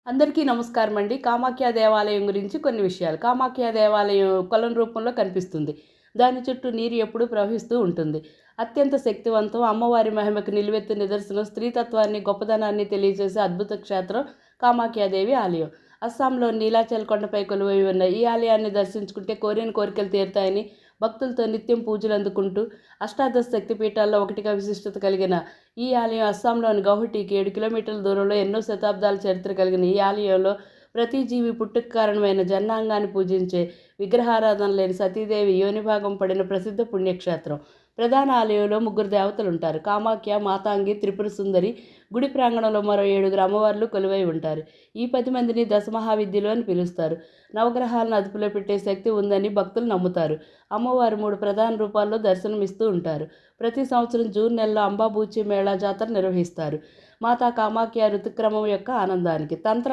అందరికీ నమస్కారం అండి. కామాఖ్య దేవాలయం గురించి కొన్ని విషయాలు. కామాఖ్య దేవాలయం కొలను రూపంలో కనిపిస్తుంది. దాని చుట్టూ నీరు ఎప్పుడూ ప్రవహిస్తూ ఉంటుంది. అత్యంత శక్తివంతం, అమ్మవారి మహిమకు నిలువెత్తు నిదర్శనం, స్త్రీతత్వాన్ని, గొప్పదనాన్ని తెలియజేసే అద్భుత క్షేత్రం కామాఖ్యాదేవి ఆలయం. అస్సాంలోని నీలాచల్ కొండపై కొలువై ఉన్న ఈ ఆలయాన్ని దర్శించుకుంటే కోరిన కోరికలు తీరుతాయని భక్తులతో నిత్యం పూజలు అందుకుంటూ అష్టాదశ శక్తిపీఠాల్లో ఒకటిగా విశిష్టత కలిగిన ఈ ఆలయం అస్సాంలోని గౌహటికి 7 కిలోమీటర్ల దూరంలో ఎన్నో శతాబ్దాల చరిత్ర కలిగిన ఈ ఆలయంలో ప్రతి జీవి పుట్టుకు కారణమైన జన్నాంగాన్ని పూజించే విగ్రహారాధన లేని సతీదేవి యోనిభాగం పడిన ప్రసిద్ధ పుణ్యక్షేత్రం. ప్రధాన ఆలయంలో 3 దేవతలు ఉంటారు. కామాఖ్య, మాతాంగి, త్రిపుర సుందరి. గుడి ప్రాంగణంలో మరో 7 అమ్మవార్లు కొలువై ఉంటారు. ఈ 10 మందిని దశమహావిద్యలు అని పిలుస్తారు. నవగ్రహాలను అదుపులో పెట్టే శక్తి ఉందని భక్తులు నమ్ముతారు. అమ్మవారు 3 ప్రధాన రూపాల్లో దర్శనమిస్తూ ఉంటారు. ప్రతి సంవత్సరం జూన్ నెలలో అంబాబూచి మేళా జాతర నిర్వహిస్తారు. మాతా కామాఖ్య ఋతుక్రమం యొక్క ఆనందానికి తంత్ర